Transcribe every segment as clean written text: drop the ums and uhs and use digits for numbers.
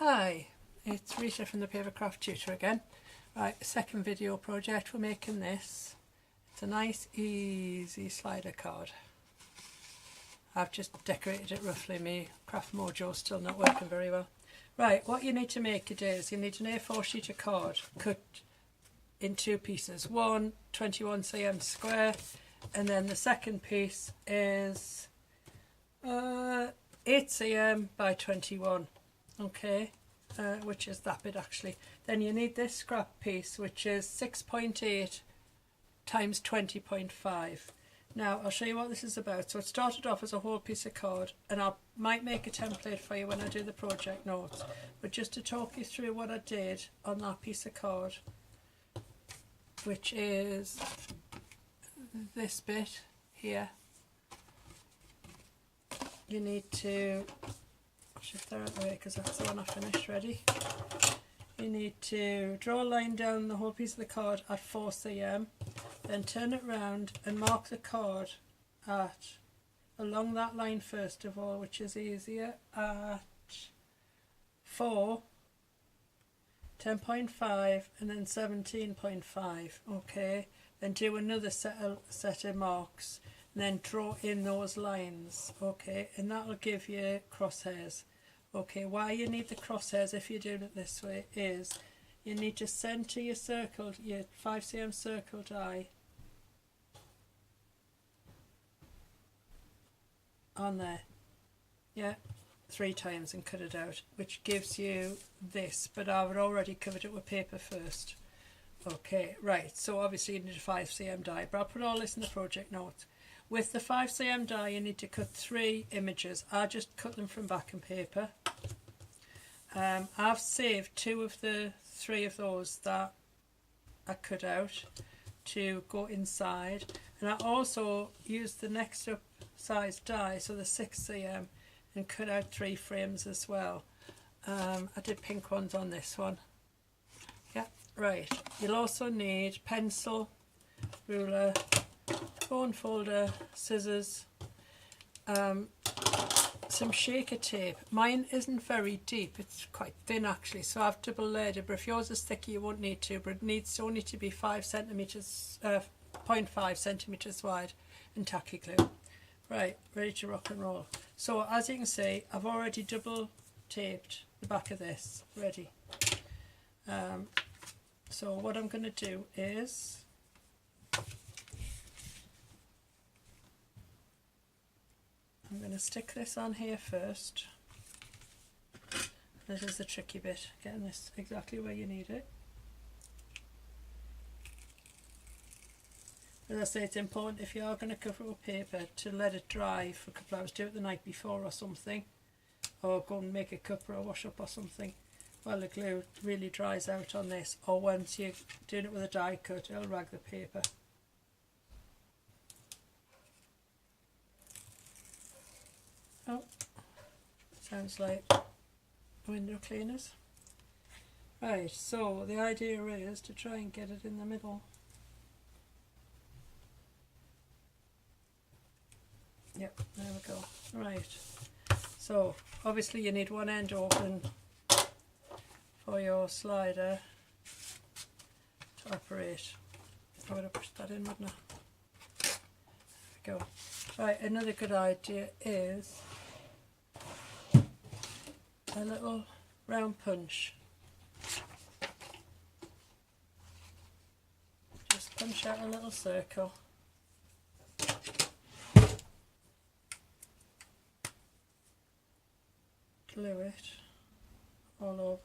Hi, it's Rita from the Papercraft Tutor again. Right, second video project, we're making this. It's a nice easy slider card. I've just decorated it roughly, my craft mojo's still not working very well. Right, what you need to make it is, you need an A4 sheet of card cut in two pieces. One 21cm square, and then the second piece is 8cm by 21. Okay, which is that bit actually. Then you need this scrap piece, which is 6.8 times 20.5. Now I'll show you what this is about. So it started off as a whole piece of card, and I might make a template for you when I do the project notes, but just to talk you through what I did on that piece of card, which is this bit here. You need to shift that out of the way because that's the one I finished ready. You need to draw a line down the whole piece of the card at 4cm, then turn it round and mark the card at along that line first of all, which is easier, at 4, 10.5 and then 17.5. okay, then do another set of marks and then draw in those lines, okay, and that will give you crosshairs. Okay, why you need the crosshairs if you're doing it this way is you need to centre your circle, your 5cm circle die on there, yeah, 3 times and cut it out, which gives you this, but I've already covered it with paper first. Okay, right, so obviously you need a 5cm die, but I'll put all this in the project notes. With the 5cm die you need to cut 3 images. I just cut them from backing paper. I've saved 2 of the 3 of those that I cut out to go inside, and I also used the next up size die, so the 6cm, and cut out 3 frames as well. I did pink ones on this one. Yeah, right. You'll also need pencil, ruler, bone folder, scissors, some shaker tape. Mine isn't very deep, it's quite thin actually, so I've double layered it, but if yours is thicker you won't need to, but it needs only to be 5 centimeters, 0.5 centimeters wide, and tacky glue. Right, ready to rock and roll. So as you can see, I've already double taped the back of this, ready. So what I'm going to do is I'm going to stick this on here first. This is the tricky bit, getting this exactly where you need it. As I say, it's important if you are going to cover it with paper to let it dry for a couple of hours. Do it the night before or something, or go and make a cup or a wash up or something while the glue really dries out on this, or once you're doing it with a die cut it'll rag the paper. Oh, sounds like window cleaners. Right, so the idea is to try and get it in the middle. Yep, there we go. Right, so obviously you need one end open for your slider to operate. I would have pushed that in, wouldn't I? There we go. Right, another good idea is a little round punch. Just punch out a little circle. Glue it all over.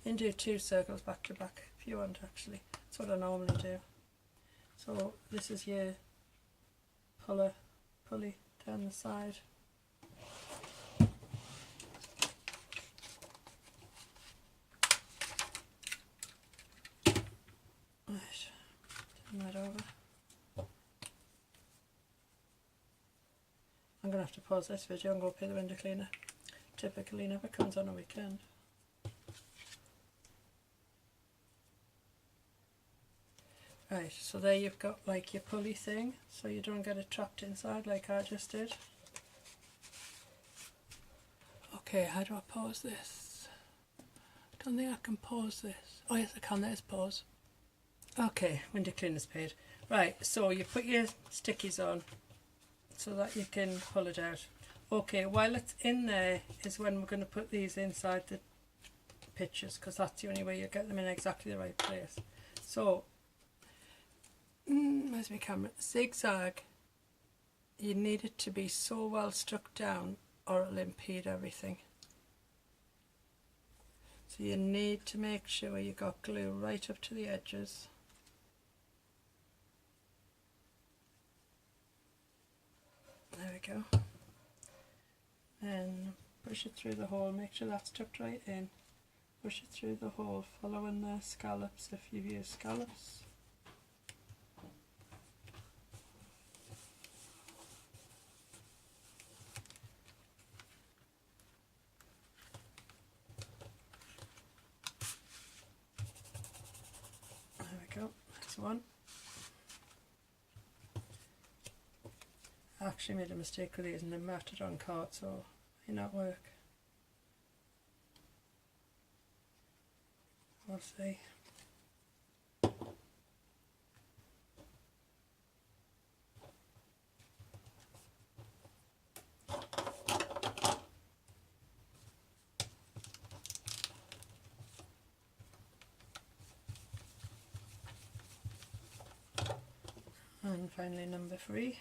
You can do 2 circles back to back if you want actually. That's what I normally do. So this is your pulley down the side. Right, turn that over. I'm going to have to pause this video and go pay the window cleaner. Typically never comes on a weekend. Right, so there you've got like your pulley thing, so you don't get it trapped inside like I just did. Okay, how do I pause this? Don't think I can pause this. Oh yes, I can. There's pause. Okay, window cleaner's paid. Right, so you put your stickies on so that you can pull it out. Okay, while it's in there is when we're going to put these inside the pictures, because that's the only way you get them in exactly the right place. So, where's my camera? Zigzag. You need it to be so well stuck down or it'll impede everything. So you need to make sure you got glue right up to the edges. There we go. And push it through the hole, make sure that's tucked right in. Push it through the hole, following the scallops if you've used scallops. There we go, that's one. I actually made a mistake with these and they matted on card, so it may not work. We'll see. And finally number 3.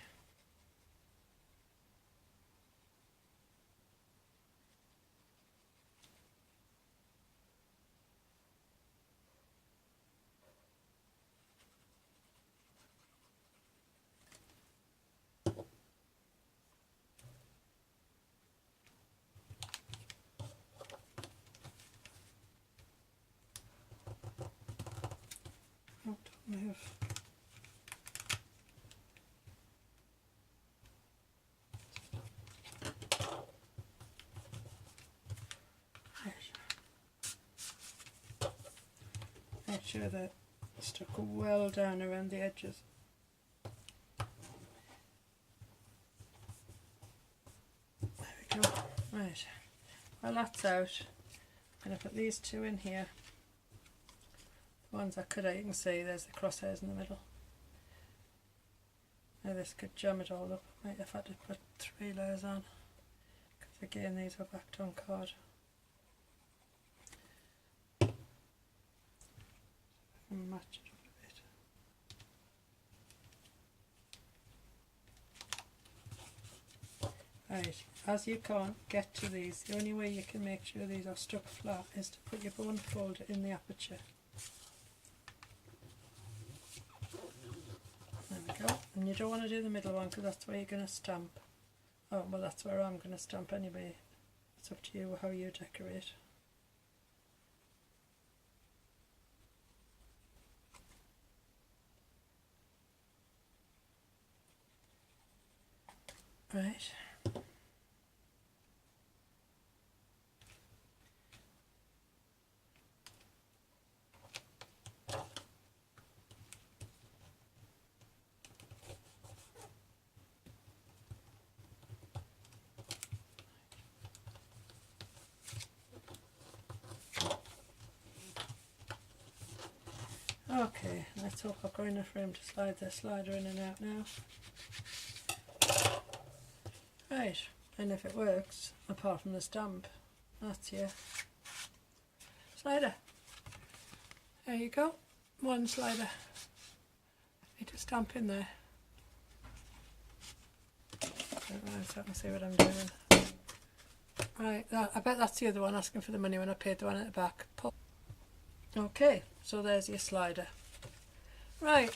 Oh, don't move. Make sure that it's stuck well down around the edges. There we go. Right, well that's out. I'm going to put these 2 in here. The ones I cut out, you can see there's the crosshairs in the middle. Now this could jam it all up. Might have had to put 3 layers on, because again these are backed on card. Match it up a bit. Right, as you can't get to these, the only way you can make sure these are stuck flat is to put your bone folder in the aperture. There we go. And you don't want to do the middle one because that's where you're going to stamp. Oh, well that's where I'm going to stamp anyway. It's up to you how you decorate. Right. Okay, let's hope I've got enough room to slide the slider in and out now. Right, and if it works, apart from the stamp, that's your slider. There you go, one slider. Need to stamp in there. So I can see what I'm doing. Right, I bet that's the other one asking for the money when I paid the one at the back. Okay, so there's your slider. Right,